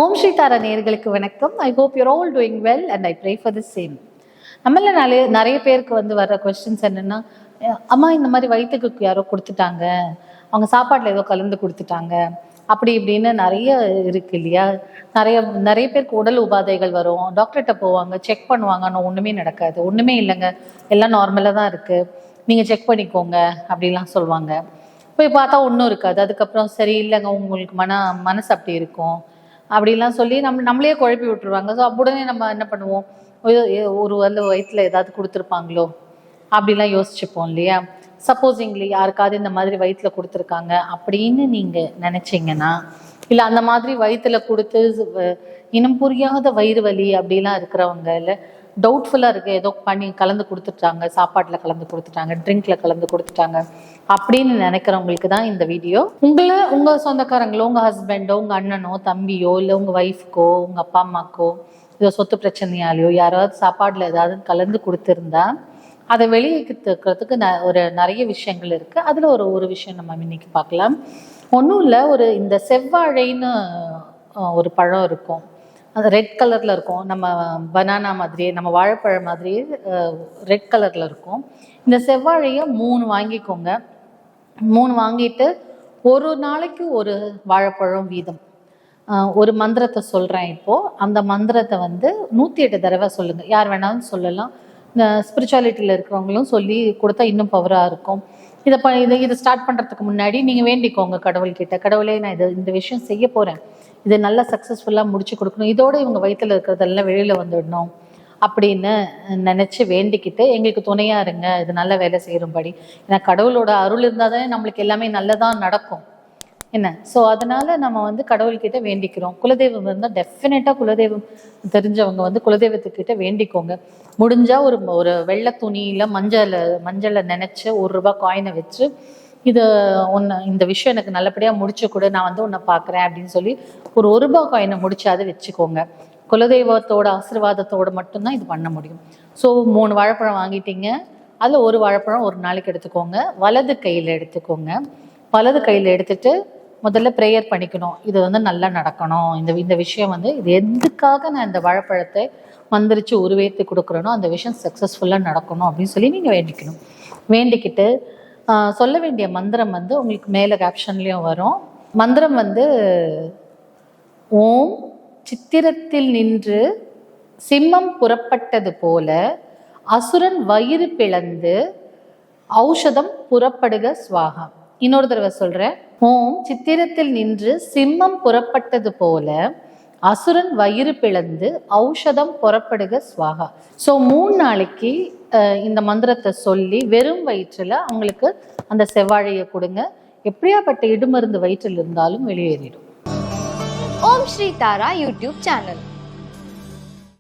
ஓம் ஸ்ரீ தாரா நேயர்களுக்கு வணக்கம். I hope you're all doing well and I pray for the same. நம்மள நிறைய பேருக்கு வர்ற கொஸ்டின்ஸ் என்னன்னா, அம்மா இந்த மாதிரி வயிற்றுக்கு யாரோ கொடுத்துட்டாங்க, அவங்க சாப்பாட்டில் ஏதோ கலந்து கொடுத்துட்டாங்க, அப்படி இப்படின்னு நிறைய இருக்கு இல்லையா. நிறைய பேருக்கு உடல் உபாதைகள் வரும், டாக்டர்கிட்ட போவாங்க, செக் பண்ணுவாங்க, ஆனால் ஒன்றுமே நடக்காது. ஒன்றுமே இல்லைங்க, எல்லாம் நார்மலாக தான் இருக்குது, நீங்கள் செக் பண்ணிக்கோங்க அப்படிலாம் சொல்லுவாங்க. போய் பார்த்தா ஒன்றும் இருக்காது. அதுக்கப்புறம் சரி இல்லைங்க, உங்களுக்கு மனசு அப்படி இருக்கும் அப்படிலாம் சொல்லி நம்மளே குழப்பி விட்டுருவாங்க. ஸோ உடனே நம்ம என்ன பண்ணுவோம், ஒரு வயிற்றுல ஏதாவது கொடுத்துருப்பாங்களோ அப்படிலாம் யோசிச்சுப்போம் இல்லையா. சப்போஸிங்லி யாருக்காவது இந்த மாதிரி வயிற்றுல கொடுத்துருக்காங்க அப்படின்னு நீங்கள் நினச்சிங்கன்னா, இல்லை அந்த மாதிரி வயிற்றுல கொடுத்து இனம் புரியாத வயிறு வலி அப்படிலாம் இருக்கிறவங்க, இல்லை டவுட்ஃபுல்லாக இருக்குது, ஏதோ கலந்து கொடுத்துட்டாங்க, சாப்பாட்டில் கலந்து கொடுத்துட்டாங்க, ட்ரிங்க்ல கலந்து கொடுத்துட்டாங்க அப்படின்னு நினைக்கிறவங்களுக்கு தான் இந்த வீடியோ. உங்கள் சொந்தக்காரங்களோ, உங்கள் ஹஸ்பண்டோ, உங்கள் அண்ணனோ, தம்பியோ, இல்லை உங்கள் ஒய்ஃப்க்கோ, உங்கள் அப்பா அம்மாக்கோ இதோ சொத்து பிரச்சனையாலேயோ யாராவது சாப்பாடில் ஏதாவது கலந்து கொடுத்துருந்தா அதை வெளியேற்றுக்கிறதுக்கு நிறைய விஷயங்கள் இருக்குது. அதில் ஒரு விஷயம் நம்ம இன்னைக்கு பார்க்கலாம். ஒன்றும் இல்லை, இந்த செவ்வாழைன்னு ஒரு பழம் இருக்கும், அது ரெட் கலரில் இருக்கும், நம்ம பனானா மாதிரியே, நம்ம வாழைப்பழம் மாதிரியே ரெட் கலரில் இருக்கும். இந்த செவ்வாழையை 3 வாங்கிக்கோங்க. 3 வாங்கிட்டு ஒரு நாளைக்கு ஒரு வாழைப்பழம் வீதம். ஒரு மந்திரத்தை சொல்கிறேன் இப்போது. அந்த மந்திரத்தை 108 தடவை சொல்லுங்கள். யார் வேணாலும் சொல்லலாம், ஸ்பிரிச்சுவாலிட்டியில் இருக்கிறவங்களும் சொல்லி கொடுத்தா இன்னும் பவராக இருக்கும். இதை ஸ்டார்ட் பண்ணுறதுக்கு முன்னாடி நீங்கள் வேண்டிக்கோங்க கடவுள்கிட்ட, கடவுளே நான் இந்த விஷயம் செய்ய போகிறேன், இது நல்லா சக்ஸஸ்ஃபுல்லாக முடிச்சு கொடுக்கணும், இதோட இவங்க வயிற்றில் இருக்கிறதெல்லாம் வெளியில் வந்துடணும் அப்படின்னு நினச்சி வேண்டிக்கிட்டு எங்களுக்கு துணையாக இருங்க, இது நல்ல வேலை செய்யும்படி. ஏன்னா கடவுளோட அருள் இருந்தால் தானே நம்மளுக்கு எல்லாமே நல்லதாக நடக்கும் என்ன. ஸோ அதனால் நம்ம கடவுள்கிட்ட வேண்டிக்கிறோம். குலதெய்வம் இருந்தால் டெஃபினட்டாக குலதெய்வம் தெரிஞ்சவங்க குலதெய்வத்துக்கிட்ட வேண்டிக்கோங்க. முடிஞ்சால் ஒரு வெள்ளை துணியில் மஞ்சளை நினச்சி ₹1 காயினை வச்சு, இந்த விஷயம் எனக்கு நல்லபடியாக முடிச்சு கொடு, நான் உன்னை பார்க்குறேன் அப்படின்னு சொல்லி ஒரு ₹1 காயினை முடிச்சு அதை வச்சுக்கோங்க. குலதெய்வத்தோட ஆசீர்வாதத்தோடு மட்டும்தான் இது பண்ண முடியும். ஸோ 3 வாழைப்பழம் வாங்கிட்டீங்க, அதில் ஒரு வாழைப்பழம் ஒரு நாளைக்கு எடுத்துக்கோங்க. வலது கையில் எடுத்துக்கோங்க. வலது கையில் எடுத்துட்டு முதல்ல ப்ரேயர் பண்ணிக்கணும், இது நல்லா நடக்கணும், இந்த விஷயம் இது எதுக்காக நான் இந்த வாழைப்பழத்தை மந்திரிச்சு உருவேற்றி கொடுக்குறேனோ அந்த விஷயம் சக்ஸஸ்ஃபுல்லாக நடக்கணும் அப்படின்னு சொல்லி நீங்கள் வேண்டிக்கணும். வேண்டிக்கிட்டு சொல்ல வேண்டிய மந்திரம் உங்களுக்கு மேலே கேப்ஷன்லேயும் வரும். மந்திரம் ஓம் சித்திரத்தில் நின்று சிம்மம் புறப்பட்டது போல அசுரன் வயிறு பிளந்து ஔஷதம் புறப்படுக ஸ்வாகா. இன்னொரு தடவை சொல்கிறேன். ஓம் சித்திரத்தில் நின்று சிம்மம் புறப்பட்டது போல அசுரன் வயிறு பிளந்து ஔஷதம் புறப்படுக ஸ்வாகா. ஸோ 3 நாளைக்கு இந்த மந்திரத்தை சொல்லி வெறும் வயிற்றில் அவங்களுக்கு அந்த செவ்வாழையை கொடுங்க. எப்படியாப்பட்ட இடுமருந்து வயிற்றில் இருந்தாலும் வெளியேறிடும். ஓம் ஸ்ரீ தாரா யூடியூப் சேனல்.